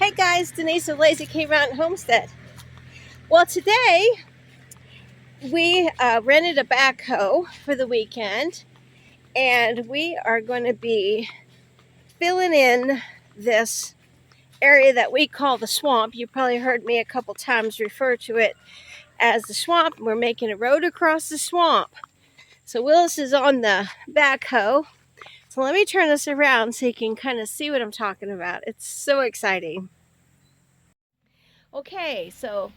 Hey guys, Denise of Lazy K Mountain Homestead. Well, today we rented a backhoe for the weekend, and we are going to be filling in this area that we call the swamp. You probably heard me a couple times refer to it as the swamp. We're making a road across the swamp. So Willis is on the backhoe. So let me turn this around so you can kind of see what I'm talking about. It's so exciting. Okay, so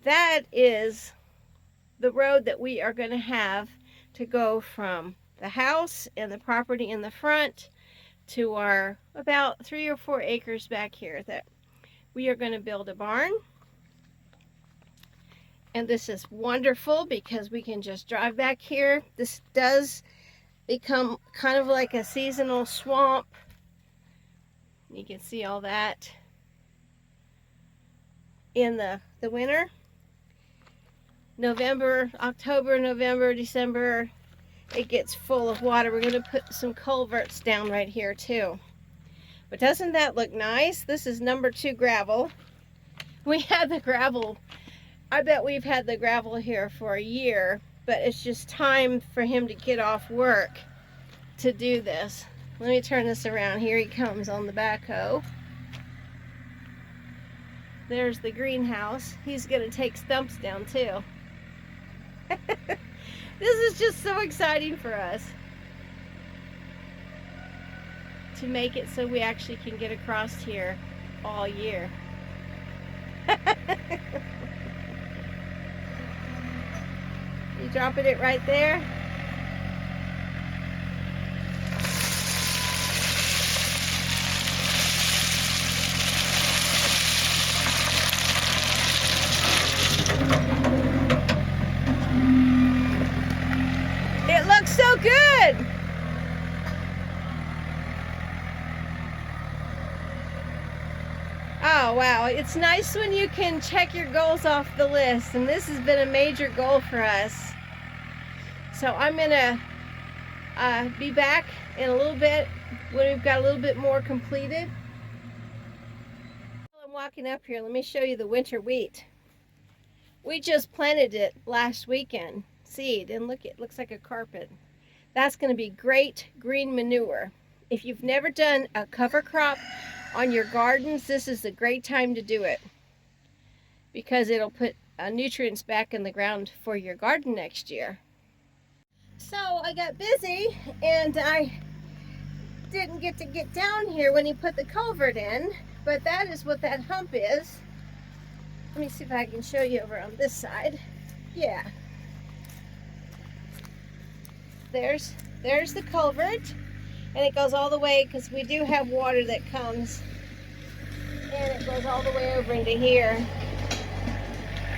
that is the road that we are going to have to go from the house and the property in the front to our about 3 or 4 acres back here that we are going to build a barn. And this is wonderful because we can just drive back here. This does become kind of like a seasonal swamp. You can see all that in the winter. November, October, November, December, it gets full of water. We're going to put some culverts down right here too. But doesn't that look nice? This is number 2 gravel. We had the gravel, I bet we've had the gravel here for a year, but it's just time for him to get off work to do this. Let me turn this around. Here he comes on the backhoe. There's the greenhouse. He's going to take stumps down too. This is just so exciting for us to make it so we actually can get across here all year. You dropping it right there? It looks so good. Oh wow, it's nice when you can check your goals off the list, and this has been a major goal for us. So I'm gonna be back in a little bit when we've got a little bit more completed. While I'm walking up here, let me show you the winter wheat. We just planted it last weekend, seed, and look, it looks like a carpet. That's going to be great green manure. If you've never done a cover crop on your gardens, this is a great time to do it because it'll put nutrients back in the ground for your garden next year. So I got busy and I didn't get to get down here when he put the culvert in, but that is what that hump is. Let me see if I can show you over on this side. Yeah. There's the culvert, and it goes all the way because we do have water that comes, and it goes all the way over into here.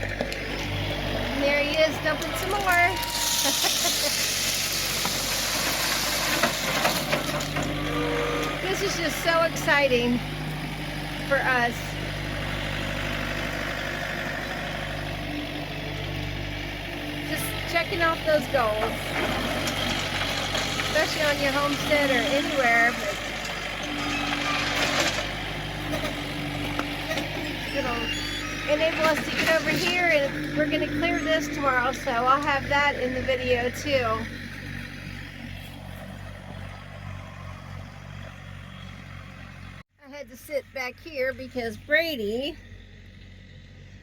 And there he is dumping some more. This is just so exciting for us. Just checking off those goals, especially on your homestead or anywhere. But it'll enable us to get over here, and we're going to clear this tomorrow, so I'll have that in the video too. I had to sit back here because Brady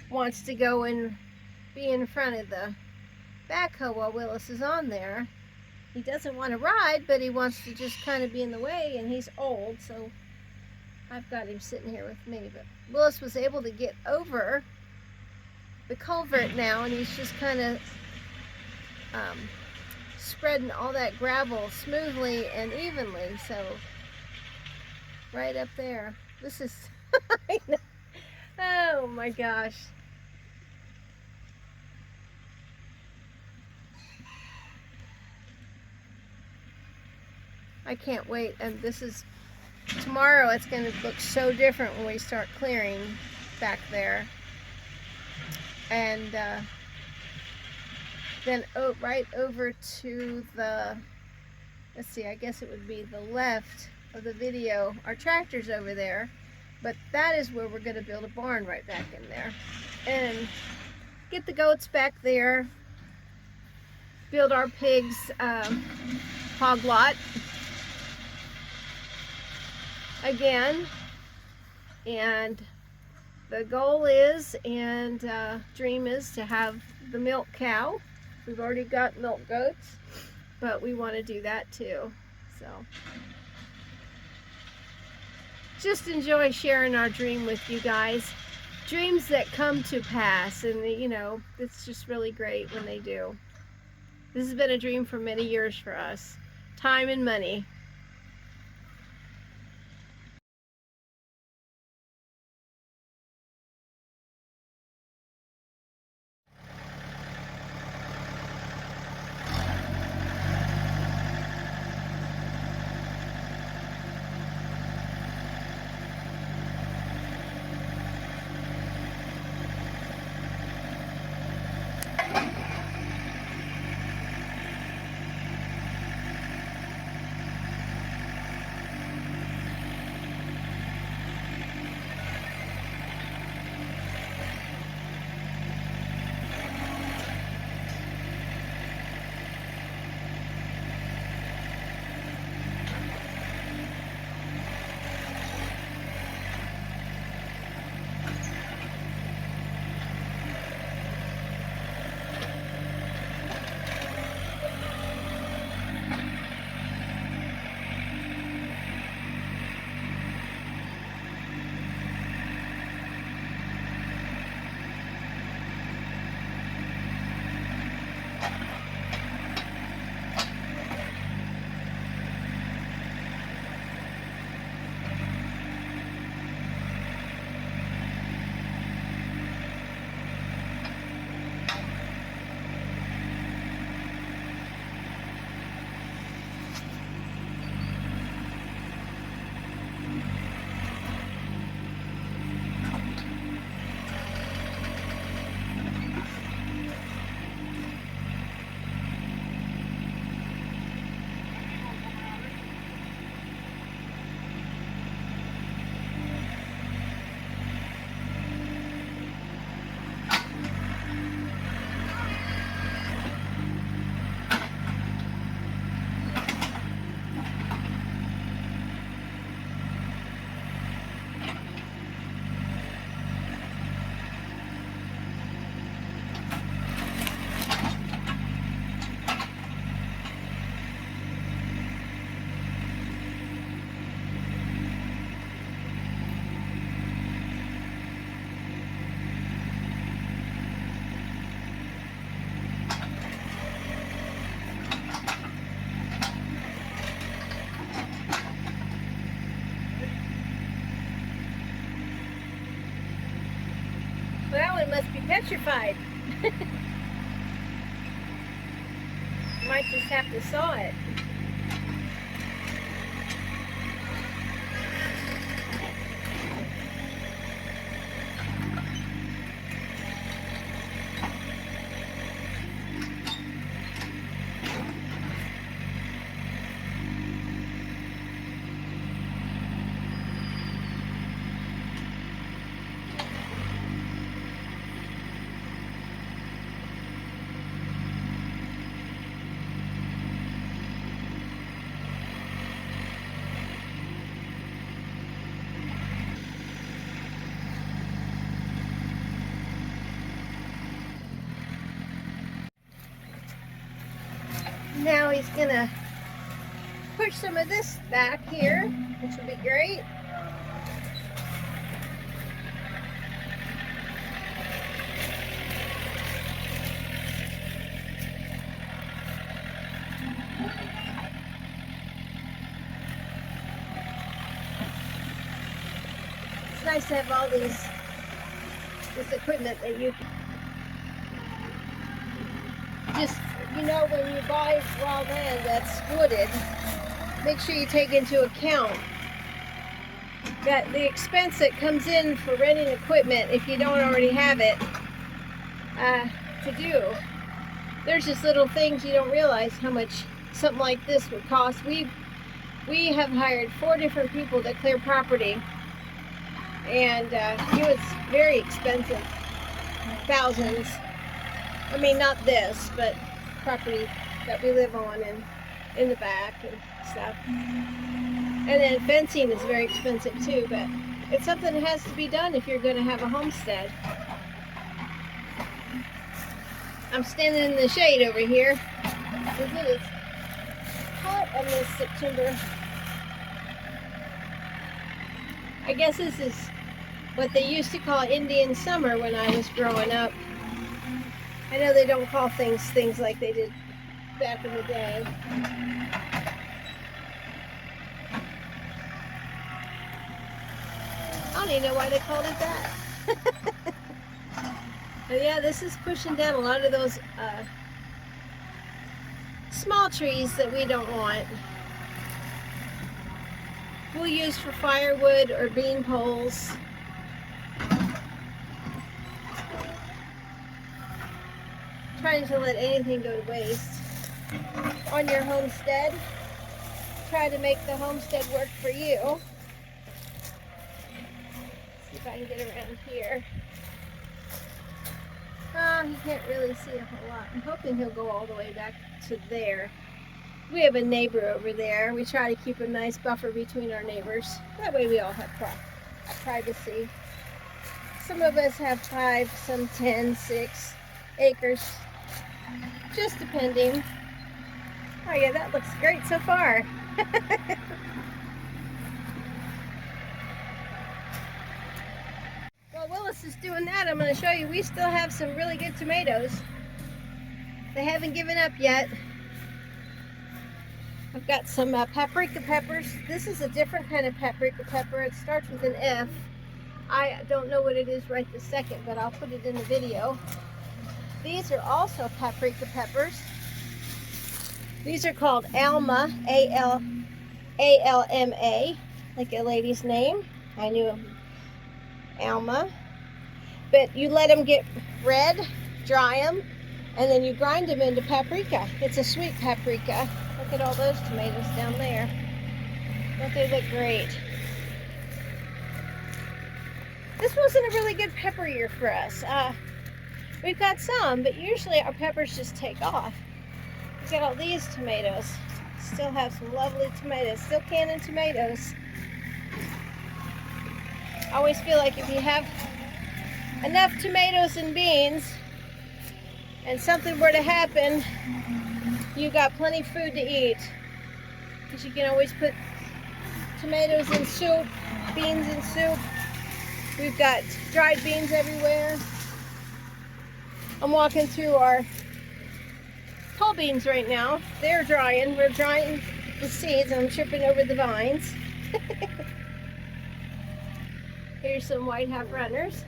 wants to go and be in front of the backhoe while Willis is on there. He doesn't want to ride, but he wants to just kind of be in the way, and he's old, so I've got him sitting here with me. But Willis was able to get over the culvert now, and he's just kind of spreading all that gravel smoothly and evenly. So right up there, this is oh my gosh. I can't wait, and this is tomorrow. It's going to look so different when we start clearing back there. And then right over to the, let's see, I guess it would be the left of the video. Our tractor's over there, But that is where we're going to build a barn, right back in there. And get the goats back there. Build our pigs hog lot again. And the goal is, and dream is, to have the milk cow. We've already got milk goats, but we want to do that too. So just enjoy sharing our dream with you guys. Dreams that come to pass, and you know, it's just really great when they do. This has been a dream for many years for us. Time and money. Well, it must be petrified. Might just have to saw it. Now he's gonna push some of this back here, which will be great. It's nice to have all this equipment that you just, you know, when you buy raw land that's wooded, make sure you take into account that the expense that comes in for renting equipment, if you don't already have it, to do. There's just little things you don't realize how much something like this would cost. We have hired 4 different people that clear property and it was very expensive, thousands. I mean, not this, but property that we live on and in the back and stuff. And then fencing is very expensive too, but it's something that has to be done if you're going to have a homestead. I'm standing in the shade over here because it is hot on this September. I guess this is what they used to call Indian summer when I was growing up. I know they don't call things like they did back in the day. I don't even know why they called it that. But yeah, this is pushing down a lot of those small trees that we don't want. We'll use for firewood or bean poles. Trying to let anything go to waste. On your homestead, try to make the homestead work for you. See if I can get around here. You can't really see a whole lot. I'm hoping he'll go all the way back to there. We have a neighbor over there. We try to keep a nice buffer between our neighbors. That way we all have privacy. Some of us have 5, some 10, 6 acres. Just depending. Oh yeah, that looks great so far. While Willis is doing that, I'm going to show you we still have some really good tomatoes. They haven't given up yet. I've got some paprika peppers. This is a different kind of paprika pepper. It starts with an F. I don't know what it is right this second, but I'll put it in the video. These are also paprika peppers. These are called Alma, A-L-M-A, like a lady's name. I knew Alma. But you let them get red, dry them, and then you grind them into paprika. It's a sweet paprika. Look at all those tomatoes down there. Don't they look great? This wasn't a really good pepper year for us. We've got some, but usually our peppers just take off. Look at all these tomatoes. Still have some lovely tomatoes. Still canning tomatoes. I always feel like if you have enough tomatoes and beans and something were to happen, you got plenty of food to eat. Because you can always put tomatoes in soup, beans in soup. We've got dried beans everywhere. I'm walking through our pole beans right now. They're drying. We're drying the seeds. I'm tripping over the vines. Here's some white half runners.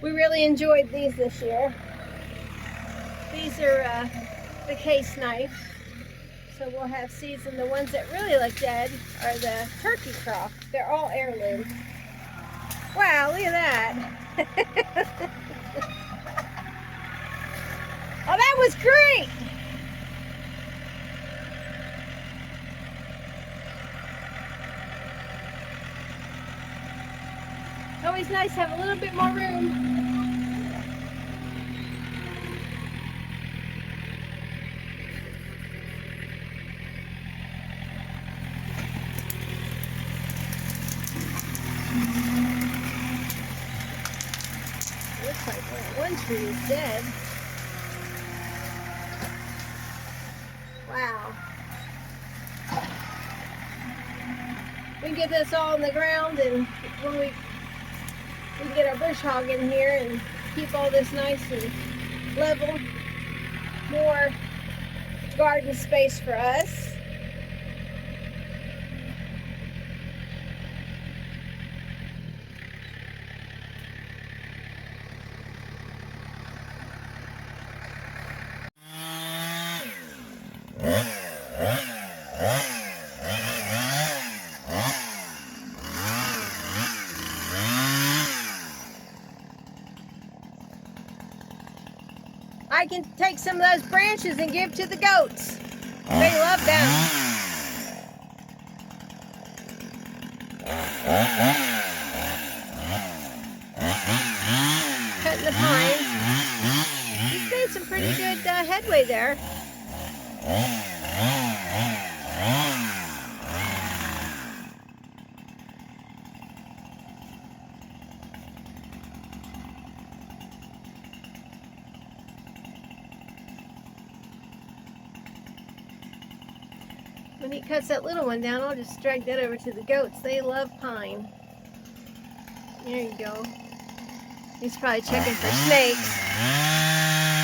We really enjoyed these this year. These are the case knife. So we'll have seeds, and the ones that really look dead are the turkey crop. They're all heirloom. Wow, look at that. Oh, that was great! Always nice to have a little bit more room. Looks like one tree is dead. Wow. We can get this all in the ground, and when we can get our bush hog in here and keep all this nice and level. More garden space for us. I can take some of those branches and give to the goats. They love them. cutting the pines. He's made some pretty good headway there. When he cuts that little one down, I'll just drag that over to the goats. They love pine. There you go. He's probably checking for snakes.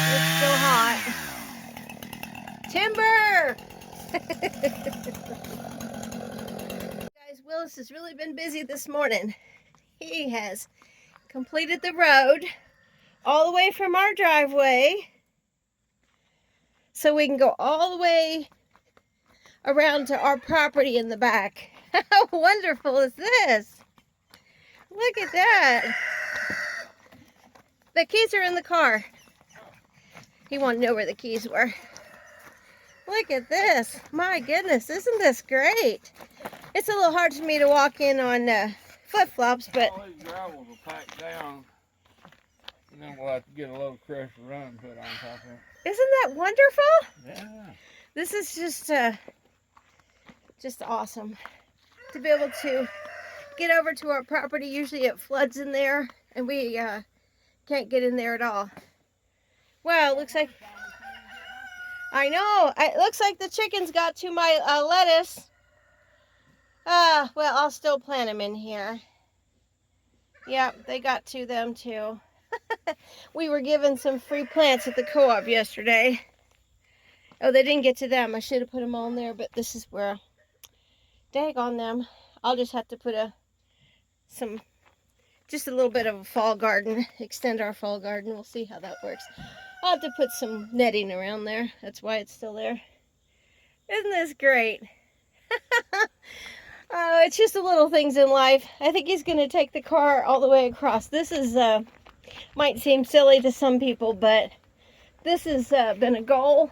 It's still hot. Timber! Guys, Willis has really been busy this morning. He has completed the road all the way from our driveway so we can go all the way around to our property in the back. How wonderful is this? Look at that. The keys are in the car. He wanted to know where the keys were. Look at this. My goodness, isn't this great? It's a little hard for me to walk in on flip-flops, but... all these gravels will pack down, and then we'll have to get a low pressure run put on top of it. Isn't that wonderful? Yeah. This is just awesome to be able to get over to our property. Usually it floods in there, and we can't get in there at all. Well, it looks like... I know. It looks like the chickens got to my lettuce. Well, I'll still plant them in here. Yep, they got to them too. We were given some free plants at the co-op yesterday. Oh, they didn't get to them. I should have put them all in there, but this is where... Dag on them. I'll just have to put just a little bit of a fall garden. Extend our fall garden. We'll see how that works. I'll have to put some netting around there. That's why it's still there. Isn't this great? Oh, it's just the little things in life. I think he's going to take the car all the way across. This is, might seem silly to some people, but this has been a goal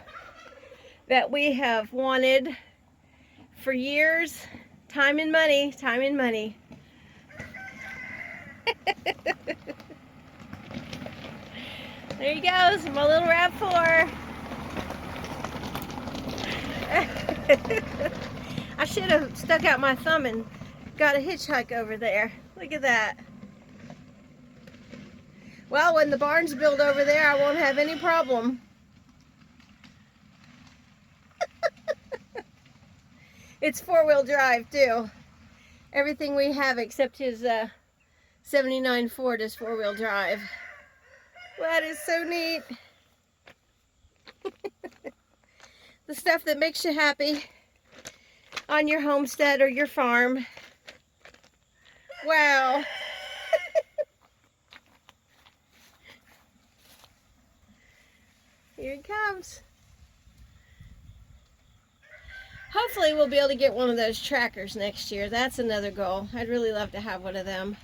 that we have wanted for years. Time and money, time and money. There he goes, my little RAV4. I should have stuck out my thumb and got a hitchhike over there. Look at that. Well, when the barn's built over there, I won't have any problem. It's four-wheel drive, too. Everything we have except his 79 Ford is four-wheel drive. That is so neat. The stuff that makes you happy on your homestead or your farm. Wow. Here he comes. Hopefully we'll be able to get one of those trackers next year. That's another goal. I'd really love to have one of them.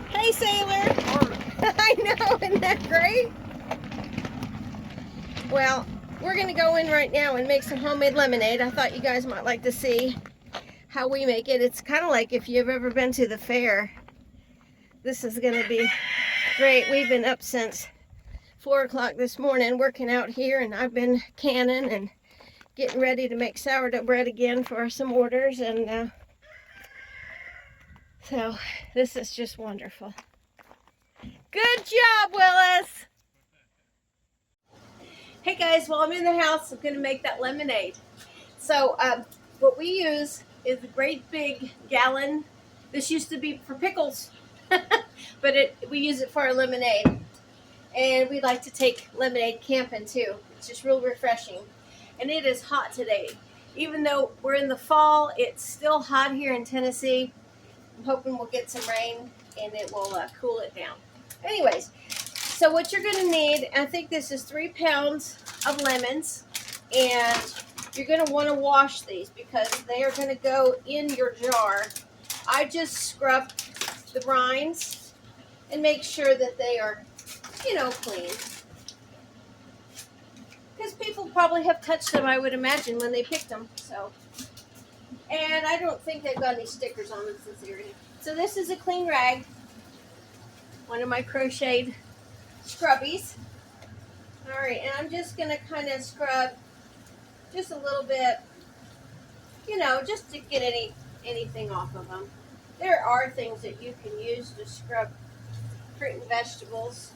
Hey, Sailor. I know, isn't that great? Well, we're going to go in right now and make some homemade lemonade. I thought you guys might like to see how we make it. It's kind of like if you've ever been to the fair. This is going to be great. We've been up since 4 o'clock this morning working out here, and I've been canning and getting ready to make sourdough bread again for some orders, and so this is just wonderful. Good job, Willis! Hey guys, while I'm in the house, I'm going to make that lemonade. So what we use is a great big gallon. This used to be for pickles, but we use it for our lemonade. And we like to take lemonade camping too. It's just real refreshing. And it is hot today. Even though we're in the fall, it's still hot here in Tennessee. I'm hoping we'll get some rain and it will cool it down. Anyways, so what you're going to need, I think this is 3 pounds of lemons, and you're going to want to wash these because they are going to go in your jar. I just scrub the rinds and make sure that they are, you know, clean. Because people probably have touched them, I would imagine, when they picked them. So And I don't think they've got any stickers on them since they're in. So this is a clean rag. One of my crocheted scrubbies. All right, and I'm just gonna kind of scrub just a little bit, you know, just to get anything off of them. There are things that you can use to scrub fruit and vegetables.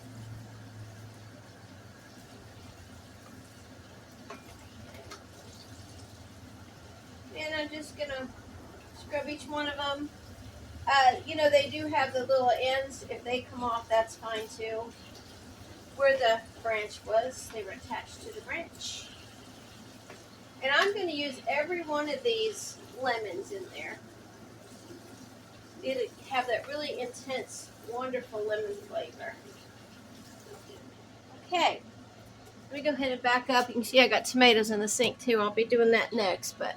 And I'm just gonna scrub each one of them. You know, they do have the little ends. If they come off, that's fine too. Where the branch was, they were attached to the branch. And I'm going to use every one of these lemons in there. It'll have that really intense, wonderful lemon flavor. Okay, let me go ahead and back up. You can see I got tomatoes in the sink too. I'll be doing that next, but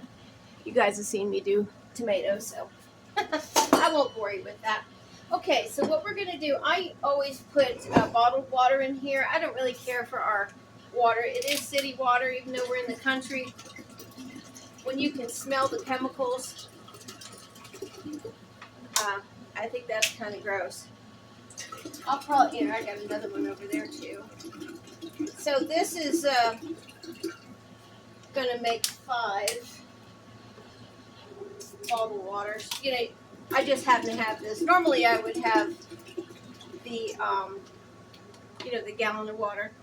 you guys have seen me do tomatoes, so I won't bore you with that. Okay, so what we're going to do, I always put bottled water in here. I don't really care for our water. It is city water, even though we're in the country. When you can smell the chemicals, I think that's kind of gross. I'll probably, here, I got another one over there too. So this is going to make 5 bottled waters. You know, I just happen to have this. Normally I would have the, you know, the gallon of water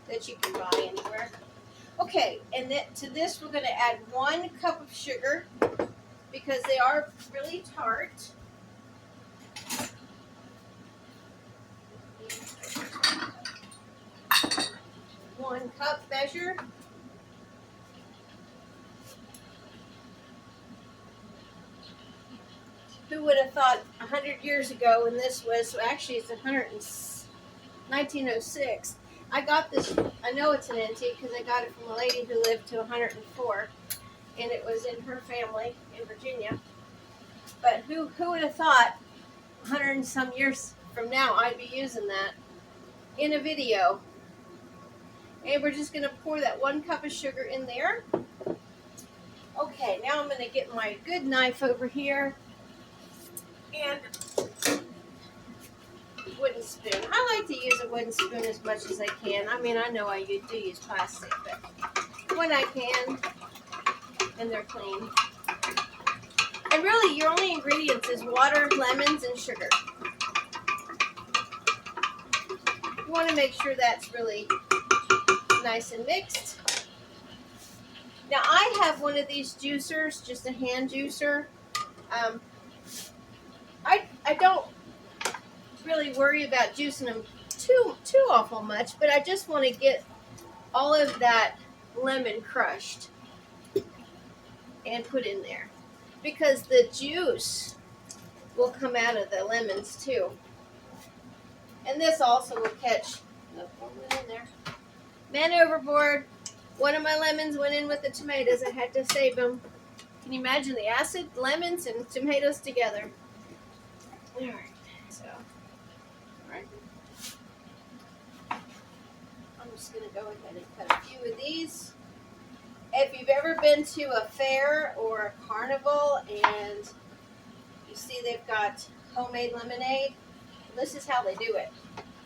that you can buy anywhere. Okay, and to this we're going to add 1 cup of sugar because they are really tart. One cup measure. Who would have thought 100 years ago when this was, actually it's 1906. I got this, I know it's an antique because I got it from a lady who lived to 104, and it was in her family in Virginia. But who would have thought 100 and some years from now I'd be using that in a video. And we're just going to pour that 1 cup of sugar in there. Okay, now I'm going to get my good knife over here and wooden spoon. I like to use a wooden spoon as much as I can. I mean, I know I do use plastic, but when I can, and they're clean. And really, your only ingredients is water, lemons, and sugar. You want to make sure that's really nice and mixed. Now I have one of these juicers, just a hand juicer. I don't really worry about juicing them too awful much, but I just want to get all of that lemon crushed and put in there because the juice will come out of the lemons too. And this also will catch. Oh, one went in there. Man overboard. One of my lemons went in with the tomatoes. I had to save them. Can you imagine the acid, lemons, and tomatoes together? All right. So, all right. I'm just going to go ahead and cut a few of these. If you've ever been to a fair or a carnival and you see they've got homemade lemonade, this is how they do it.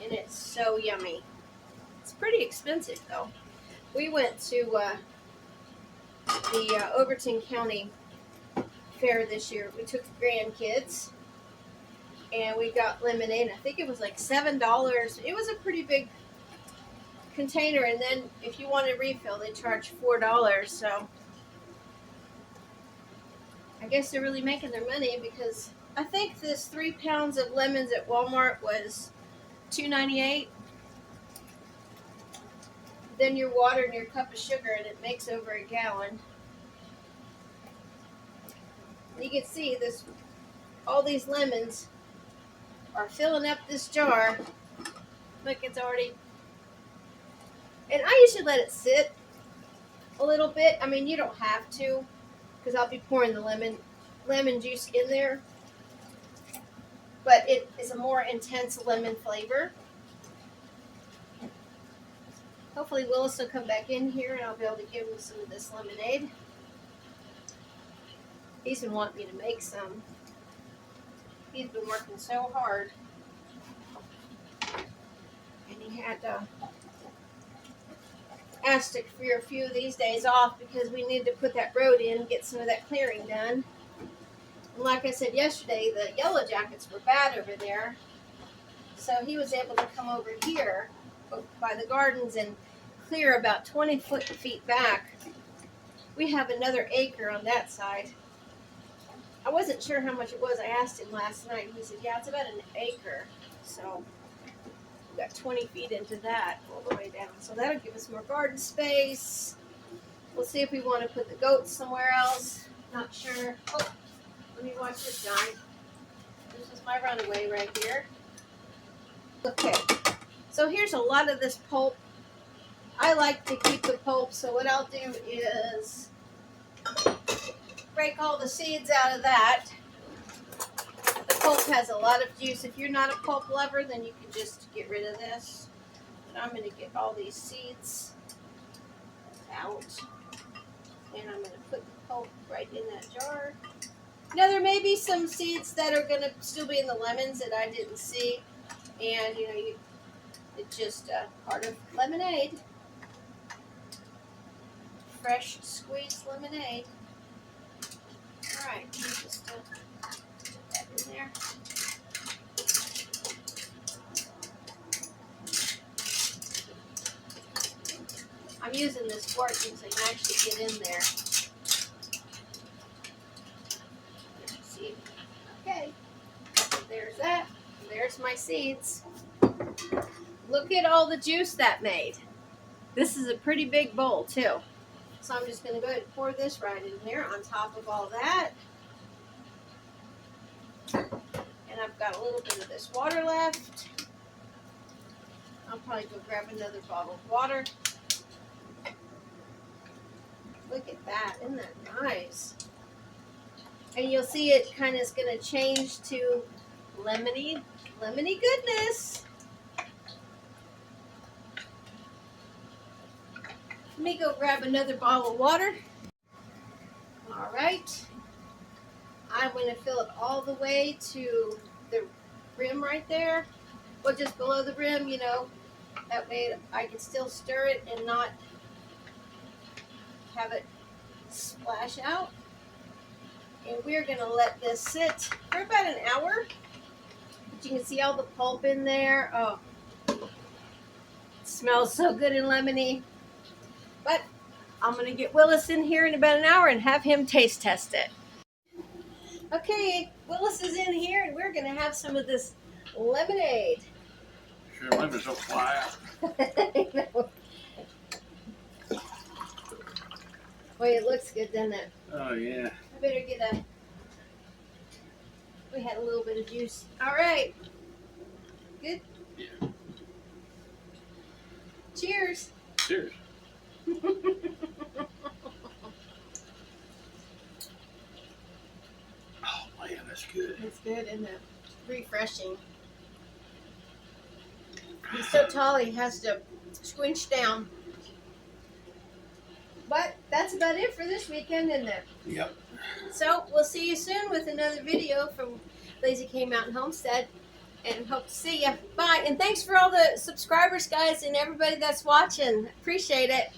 And it's so yummy. It's pretty expensive though. We went to the Overton County Fair this year. We took the grandkids and we got lemonade. I think it was like $7. It was a pretty big container, and then if you want a refill, they charge $4. So I guess they're really making their money because I think this 3 pounds of lemons at Walmart was $2.98. Then your water and your cup of sugar, and it makes over a gallon. You can see this, all these lemons are filling up this jar. Look, it's already, and I usually let it sit a little bit. I mean, you don't have to, because I'll be pouring the lemon juice in there. But it is a more intense lemon flavor. Hopefully Willis will come back in here and I'll be able to give him some of this lemonade. He's been wanting me to make some. He's been working so hard. And he had asked for a few of these days off because we needed to put that road in and get some of that clearing done. And like I said yesterday, the yellow jackets were bad over there. So he was able to come over here by the gardens and clear about 20 feet back. We have another acre on that side. I wasn't sure how much it was. I asked him last night. He said, yeah, it's about an acre. So we got 20 feet into that all the way down. So that'll give us more garden space. We'll see if we want to put the goats somewhere else. Not sure. Oh, let me watch this guy. This is my runaway right here. Okay, so here's a lot of this pulp. I like to keep the pulp, so what I'll do is break all the seeds out of that. The pulp has a lot of juice. If you're not a pulp lover, then you can just get rid of this. But I'm going to get all these seeds out. And I'm going to put the pulp right in that jar. Now, there may be some seeds that are going to still be in the lemons that I didn't see. And, you know, it's just part of lemonade. Fresh squeezed lemonade. All right, just put that in there. I'm using this fork so I can actually get in there. Let's see. Okay, so there's that. There's my seeds. Look at all the juice that made. This is a pretty big bowl too. So I'm just going to go ahead and pour this right in there on top of all that. And I've got a little bit of this water left. I'll probably go grab another bottle of water. Look at that. Isn't that nice? And you'll see it kind of is going to change to lemony goodness. Let me go grab another bottle of water. All right. I'm going to fill it all the way to the rim right there. Well, just below the rim, you know. That way I can still stir it and not have it splash out. And we're going to let this sit for about an hour. But you can see all the pulp in there. Oh, it smells so good and lemony. But I'm going to get Willis in here in about an hour and have him taste test it. Okay, Willis is in here and we're going to have some of this lemonade. Sure, lemons don't fly out. I know. Boy, it looks good, doesn't it? Oh, yeah. I better get we had a little bit of juice. All right. Good? Yeah. Cheers. Cheers. Oh, man, that's good. It's good, isn't it? Refreshing. He's so tall, he has to squinch down. But that's about it for this weekend, isn't it? Yep. So we'll see you soon with another video from Lazy K Mountain Homestead. And hope to see you. Bye. And thanks for all the subscribers, guys, and everybody that's watching. Appreciate it.